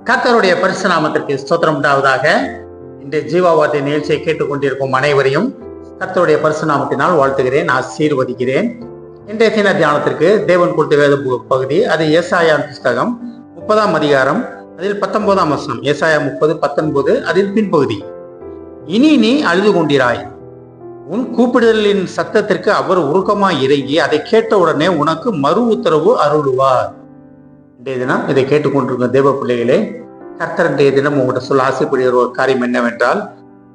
கர்த்தருடைய பரிசு நாமத்திற்கு ஸ்தோத்திரம் உண்டாவதாக. இன்றைய ஜீவாவார்த்தை நிகழ்ச்சியை கேட்டுக்கொண்டிருக்கும் அனைவரையும் கர்த்தருடைய பரிசு நாமத்தினால் வாழ்த்துகிறேன், ஆசீர்வதிக்கிறேன். இன்றைய தின தியானத்திற்கு தேவன் கொடுத்த வேத பகுதி அது ஏசாயா புஸ்தகம் 30ஆம் அதிகாரம், அதில் 19ஆம் வசனம். ஏசாயா 30:19 அதில் பின்பகுதி. இனி நீ அழுது கொண்டிராய், உன் கூப்பிடுதலின் சத்தத்திற்கு அவர் உருக்கமாய் இறங்கி அதை கேட்டவுடனே உனக்கு மறு உத்தரவு அருளுவார். இன்றைய தினம் இதை கேட்டுக்கொண்டிருக்க தேவ பிள்ளைகளே, கர்த்தர் இன்றைய தினம் உங்கள்கிட்ட சொல்ல ஆசைப்படுகிற ஒரு காரியம் என்னவென்றால்,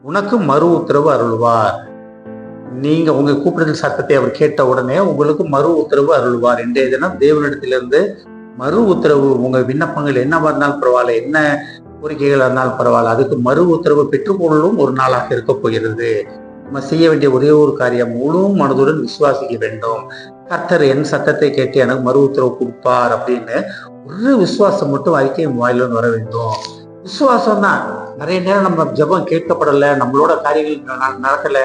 உனக்கு மறு உத்தரவு அருள்வார். நீங்க உங்க கூப்பிடுதல் சத்தத்தை அவர் கேட்ட உடனே உங்களுக்கு மறு உத்தரவு அருள்வார். இன்றைய தினம் தேவனிடத்திலிருந்து மறு உத்தரவு, உங்க விண்ணப்பங்கள் என்னவா இருந்தாலும் பரவாயில்ல, என்ன கோரிக்கைகள் இருந்தாலும் பரவாயில்ல, அதுக்கு மறு உத்தரவு பெற்றுக்கொள்ளும் ஒரு நாளாக இருக்க போகிறது. நம்ம செய்ய வேண்டிய ஒரே ஒரு காரியம், முழு மனதுடன் விசுவாசிக்க வேண்டும். கர்த்தர் என் சத்தத்தை கேட்டு எனக்கு மறு உத்தரவு கொடுப்பார் அப்படின்னு ஒரு விசுவாசம் மட்டும் அறிக்கை வாயிலிருந்து வர வேண்டும். விசுவாசம் தான். நிறைய நேரம் நம்ம ஜெபம் கேட்கப்படலை, நம்மளோட காரியங்கள் நடக்கல,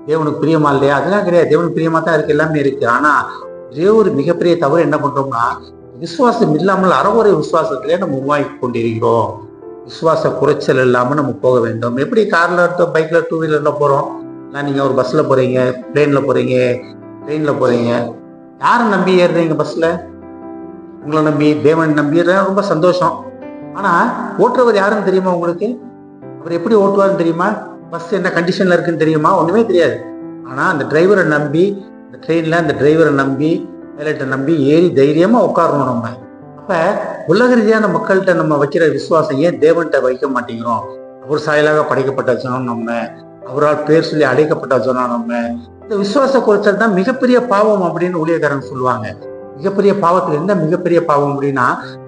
தேவனுக்கு பிரியமா இல்லையா, அதெல்லாம் கிடையாது. தேவனுக்கு பிரியமா தான் இருக்கு, எல்லாமே இருக்கு. ஆனா ஒரே ஒரு மிகப்பெரிய தவறு என்ன பண்றோம்னா, விசுவாசம் இல்லாமல் அறகுறை விசுவாசத்திலே நம்ம உருவாக்கி கொண்டிருக்கிறோம். விசுவாச குறைச்சல் இல்லாம நம்ம போக வேண்டும். எப்படி கார்ல, பைக்ல, டூ வீலர்ல போறோம், இல்லை நீங்க ஒரு பஸ்ல போறீங்க, பிளேன்ல போறீங்க, ட்ரெயின்ல போறீங்க, யாரை நம்பி ஏறுறீங்க? பஸ்ல உங்களை நம்பி, தேவன் நம்பி ரொம்ப சந்தோஷம். ஆனா ஓட்டுறவர் யாருன்னு தெரியுமா உங்களுக்கு? அவர் எப்படி ஓட்டுவாருன்னு தெரியுமா? பஸ் என்ன கண்டிஷன்ல இருக்குன்னு தெரியுமா? ஒண்ணுமே தெரியாது. ஆனா அந்த டிரைவரை நம்பி, இந்த ட்ரெயின்ல அந்த டிரைவரை நம்பி, பைலட்டை நம்பி ஏறி தைரியமா உட்காரணும். நம்ம அப்ப உலக ரீதியான மக்கள்கிட்ட நம்ம வைக்கிற விசுவாசம் ஏன் தேவன்கிட்ட வைக்க மாட்டேங்கிறோம்? அவர் சாயலாக படைக்கப்பட்ட ஜனம் நம்ம, அவரால் பேர் சொல்லி அழைக்கப்பட்ட ஜனம் நம்ம. இந்த விசுவாச குறைச்சல் தான் மிகப்பெரிய பாவம் அப்படின்னு ஊழியக்காரங்க சொல்லுவாங்க. மிகப்பெரிய பாவத்தில் என்ன மிகப்பெரிய பாவம் அப்படின்னா,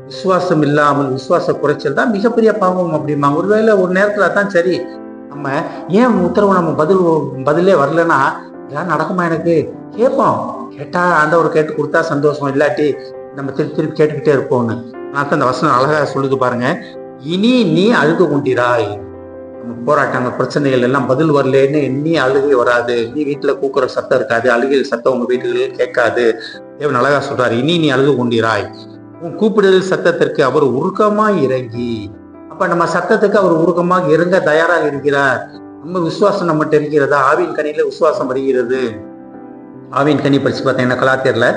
விசுவாசம் இல்லாமல் விசுவாச குறைச்சல் தான் மிகப்பெரிய பாவம் அப்படிம்பாங்க. ஒருவேளை ஒரு நேரத்துல தான் சரி, நம்ம ஏன் உத்தரவு நம்ம பதிலே வரலன்னா, இதெல்லாம் நடக்குமா எனக்கு கேட்போம். கேட்டா ஆண்டவர் கேட்டு கொடுத்தா சந்தோஷம், இல்லாட்டி நம்ம திருப்பி திருப்பி கேட்டுக்கிட்டே இருப்போம்னு. ஆனால் அந்த வசனம் அழகா சொல்லுது பாருங்க, இனி நீ அழுது கொண்டிராய். நம்ம போராட்டங்கள், பிரச்சனைகள் எல்லாம் பதில் வரலன்னு எண்ணி அழுகை வராது. நீ வீட்டுல கூக்குற சத்தம் இருக்காது, அழுகையில் சத்தம் உங்க வீட்டுகளில் கேட்காது. தேவன் அழகா சொல்றாரு, இனி நீ அழுது கொண்டிராய், உன் கூப்பிடுதல் சத்தத்திற்கு அவர் உருக்கமாய் இறங்கி. அப்ப நம்ம சத்தத்துக்கு அவர் உருக்கமாக இறங்க தயாராக இருக்கிறார். நம்ம விசுவாசம் நம்மகிட்ட இருக்கிறதா? ஆவின் கனியில விசுவாசம் வருகிறது. ஆவின் கனி படிச்சு பார்த்தீங்கன்னா கலாத்தியர்ல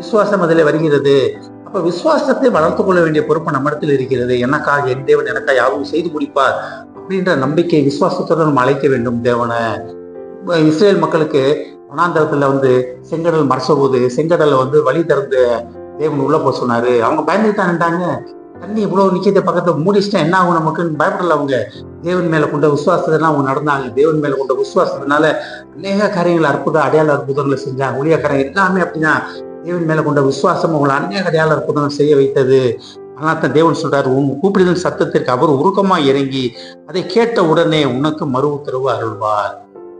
விசுவாசம் அதில் வருகிறது. அப்ப விசுவாசத்தை வளர்த்து கொள்ள வேண்டிய பொறுப்பு நம்ம இடத்துல இருக்கிறது. எனக்காக என் தேவன் எனக்காக யாவும் செய்து முடிப்பார் அப்படின்ற நம்பிக்கை, விசுவாசத்தோடு நம்ம அழைக்க வேண்டும் தேவனை. இஸ்ரேல் மக்களுக்கு வனாந்தரத்துல செங்கடல் மறைச்ச போது, செங்கடலை வழி திறந்து தேவன் உள்ள போக சொன்னாரு. அவங்க பயந்துட்டு தான் நின்றாங்க. தண்ணி இவ்வளவு நிச்சயத்தை பக்கத்தை மூடிச்சுட்டா என்ன ஆகும் நமக்குன்னு பயப்படல. அவங்க தேவன் மேல கொண்ட விசுவாசத்தெல்லாம் அவங்க நடந்தாங்க. தேவன் மேல கொண்ட விசுவாசத்தினால அநேக காரியங்கள், அடையாள அற்புதங்களை செஞ்சாங்க. ஊழியக்காரங்க எல்லாமே அப்படிதான். தேவன் மேல கொண்ட விசுவாசம் அவங்களை அநேக அடையாள அற்புதங்கள் செய்ய வைத்தது. ஆனால் தான் தேவன் சொல்றாரு, உன் கூப்பிடுதல் சத்தத்திற்கு அவர் உருக்கமா இறங்கி அதை கேட்ட உடனே உனக்கு மறு உத்தரவு அருள்வார்.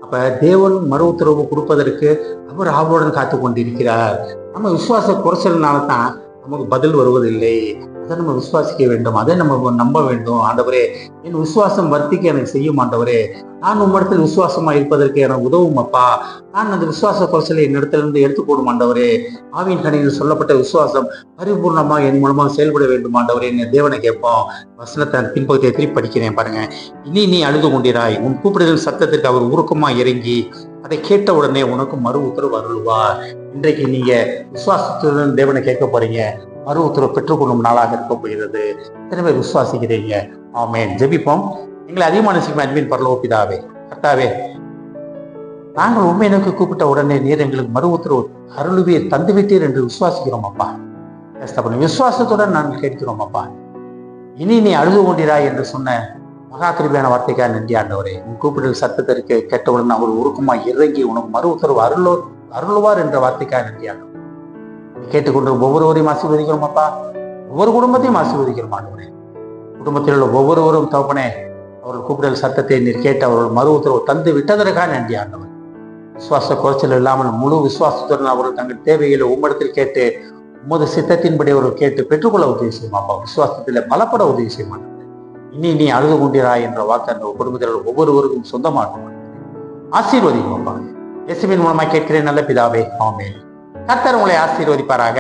அப்ப தேவன் மறு உத்தரவு கொடுப்பதற்கு அவர் ஆவலுடன் காத்து கொண்டிருக்கிறார். நம்ம விசுவாச குறைச்சல்னால தான் நமக்கு பதில் வருவதில்லை. அதை நம்ம விசுவாசிக்க வேண்டும், அதை நம்ம நம்ப வேண்டும். ஆண்டவரே, என் விசுவாசம் வர்த்திக்க எனக்கு செய்யும். ஆண்டவரே, நான் உம்மிடத்தில் விசுவாசமா இருப்பதற்கு எனக்கு உதவும் அப்பா. நான் அந்த விசுவாச குறைச்சலை என்னிடத்திலிருந்து எடுத்துக்கொடும் ஆண்டவரே. ஆவியின் கனியில் சொல்லப்பட்ட விசுவாசம் பரிபூர்ணமா என் மூலமாக செயல்பட வேண்டும் ஆண்டவரே. என் தேவனை கேட்போம். வசனத்தை பின்பகுதியை திருப்பி படிக்கிறேன் பாருங்க. இனி நீ அழுது கொண்டிராய், உன் கூப்பிடுதல் சத்தத்திற்கு அவர் உருக்கமா இறங்கி அதை கேட்ட உடனே உனக்கு மறு உத்தரவு அருள்வார். இன்றைக்கு நீங்க விசுவாசத்துடன் தேவனை கேட்க போறீங்க. மறு உத்தரவு பெற்றுக்கொள்ளும் நாளாக இருக்க போகிறது. எத்தனை பேர் விசுவாசிக்கிறீங்க? ஆமென். ஜெபிப்போம். எங்களை அதிகமான அன்பின் பரலோக பிதாவே, கர்த்தாவே, நாங்கள் உண்மை நோக்கி கூப்பிட்ட உடனே நீர் எங்களுக்கு மறு உத்தரவு அருள்வீர், தந்து விட்டீர் என்று விசுவாசிக்கிறோம் அப்பா. விசுவாசத்துடன் நாங்கள் கேட்கிறோம் அப்பா. இனி நீ அழுது கொண்டிராய் என்று சொன்ன மகா கிருபையான வார்த்தைக்காக நன்றி ஆண்டவரே. உன் கூப்பிடல் சத்தத்திற்கு கேட்டவுடன் அவர் உருக்கமாய் இறங்கி உனக்கு மறு உத்தரவு அருள்வார் என்ற வார்த்தைக்காக நன்றி ஆண்டவர். கேட்டுக்கொண்டு ஒவ்வொருவரையும் ஆசீர்வதிக்கிறோம் அப்பா. ஒவ்வொரு குடும்பத்தையும் ஆசீர்வதிக்கிறோம் ஆண்டவரே. குடும்பத்தில் உள்ள ஒவ்வொருவரும் தகப்பனே, அவர்கள் கூப்பிடல் சத்தத்தை நீர் கேட்டு அவர்கள் மறு உத்தரவு தந்து விட்டதற்காக நன்றி ஆண்டவர். விசுவாச குறைச்சல் இல்லாமல் முழு விசுவாசத்துடன் அவர்கள் தங்கள் தேவைகளை உம்மிடத்தில் கேட்டு உமது சித்தத்தின்படி அவர்கள் கேட்டு பெற்றுக்கொள்ள உதவி செய்யும் அப்பா. விசுவாசத்தில் பலப்பட உதவி செய்யும் ஆண்டவரே. இனி நீ அழுது கொண்டிராய் என்ற வாக்கு அந்த குடும்பத்தில் ஒவ்வொருவருக்கும் சொந்தமாகும். ஆசீர்வதிக்கும் அப்பா. இயேசுவின் மூலமாக கேட்கிறேன் நல்ல பிதாவே, ஆமென். கர்த்தர் உங்களை ஆசீர்வதிப்பாராக.